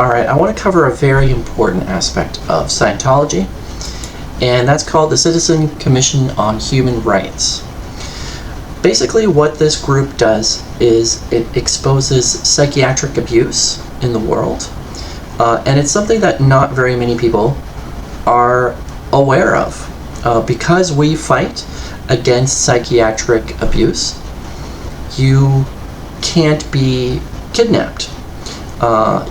Alright, I want to cover a very important aspect of Scientology, and that's called the Citizen Commission on Human Rights. Basically, what this group does is it exposes psychiatric abuse in the world, and it's something that not very many people are aware of. Because we fight against psychiatric abuse, you can't be kidnapped.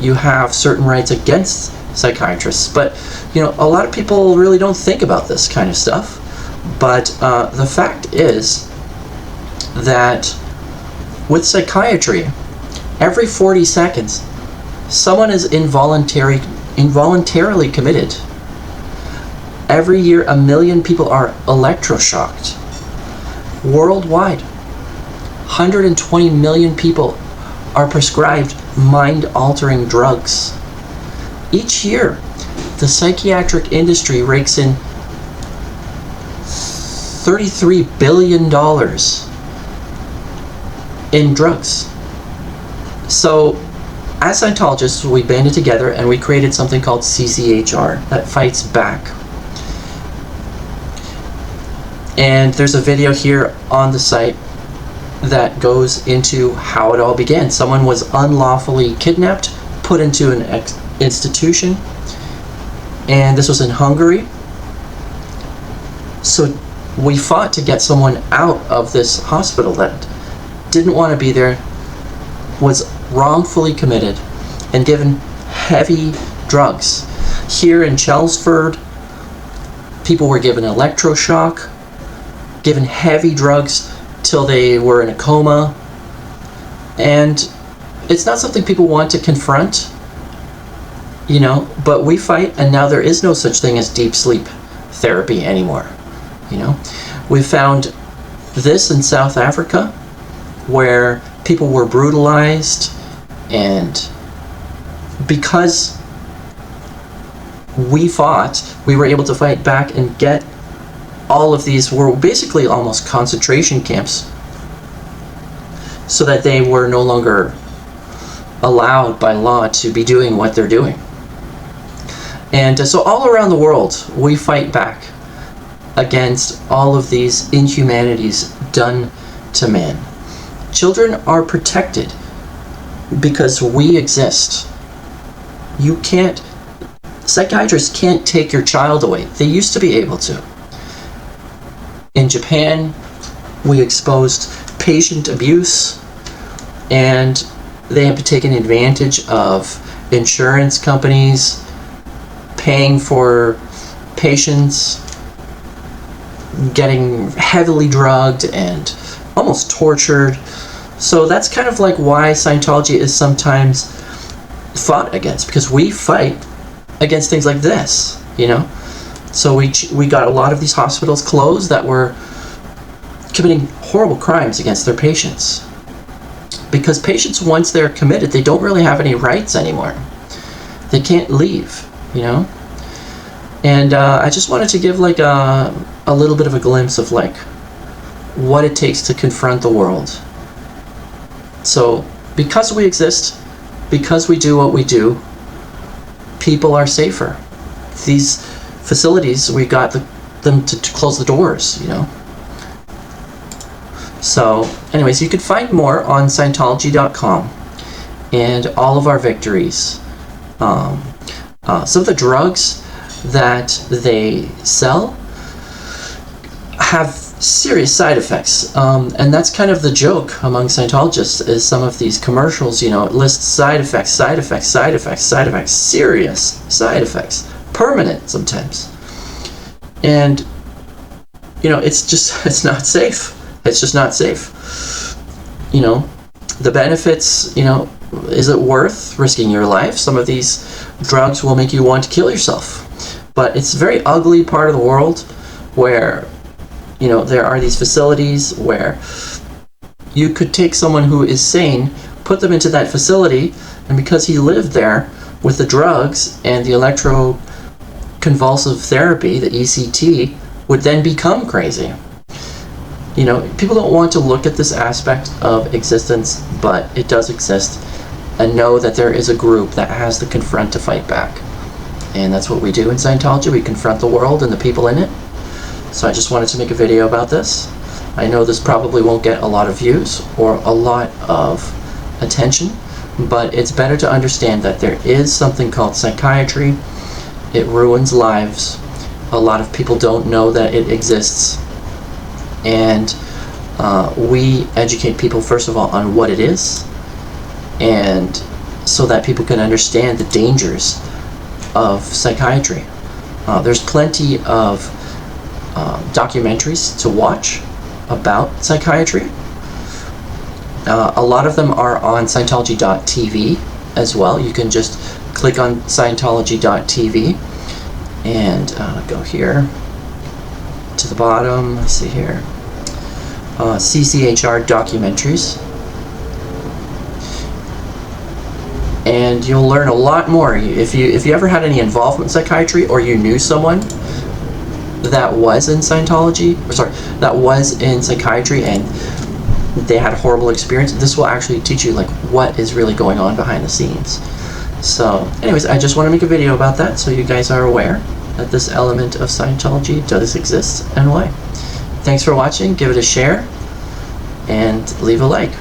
You have certain rights against psychiatrists, but a lot of people really don't think about this kind of stuff. But the fact is that with psychiatry, every 40 seconds, someone is involuntarily committed. Every year, 1 million people are electroshocked. Worldwide, 120 million people are prescribed mind-altering drugs. Each year, the psychiatric industry rakes in $33 billion in drugs. So, as Scientologists, we banded together and we created something called CCHR that fights back. And there's a video here on the site that goes into how it all began. Someone was unlawfully kidnapped, put into an institution, and this was in Hungary. So we fought to get someone out of this hospital that didn't want to be there, was wrongfully committed, and given heavy drugs. Here in Chelmsford, people were given electroshock, given heavy drugs till they were in a coma, and it's not something people want to confront, but we fight, and now there is no such thing as deep sleep therapy anymore. We found this in South Africa, where people were brutalized, and because we fought, we were able to fight back and get all of these were basically almost concentration camps, so that they were no longer allowed by law to be doing what they're doing. And so all around the world, we fight back against all of these inhumanities done to man. Children are protected because we exist. Psychiatrists can't take your child away. They used to be able to. In Japan, we exposed patient abuse, and they have taken advantage of insurance companies paying for patients getting heavily drugged and almost tortured. So that's kind of like why Scientology is sometimes fought against, because we fight against things like this, So we got a lot of these hospitals closed that were committing horrible crimes against their patients. Because patients, once they're committed, they don't really have any rights anymore. They can't leave, And I just wanted to give a little bit of a glimpse of what it takes to confront the world. So because we exist, because we do what we do, people are safer. These facilities, we got them to close the doors, So anyways, you can find more on Scientology.com and all of our victories. Some of the drugs that they sell have serious side effects, and that's kind of the joke among Scientologists, is some of these commercials, it lists side effects, serious side effects, permanent sometimes. And it's not safe. It's just not safe. The benefits, is it worth risking your life? Some of these drugs will make you want to kill yourself. But it's a very ugly part of the world where, there are these facilities where you could take someone who is sane, put them into that facility, and because he lived there with the drugs and the electroconvulsive therapy, the ECT, would then become crazy. People don't want to look at this aspect of existence, but it does exist. and know that there is a group that has to confront to fight back. And that's what we do in Scientology. We confront the world and the people in it. So I just wanted to make a video about this. I know this probably won't get a lot of views or a lot of attention, but it's better to understand that there is something called psychiatry. It ruins lives. A lot of people don't know that it exists. And we educate people, first of all, on what it is, and so that people can understand the dangers of psychiatry. There's plenty of documentaries to watch about psychiatry. A lot of them are on Scientology.tv as well. You can just click on Scientology.tv and go here to the bottom. Let's see here. CCHR documentaries. And you'll learn a lot more. If you ever had any involvement in psychiatry, or you knew someone that was in Scientology, or sorry, that was in psychiatry and they had a horrible experience, this will actually teach you like what is really going on behind the scenes. So anyways, I just want to make a video about that so you guys are aware that this element of Scientology does exist and why. Thanks for watching. Give it a share and leave a like.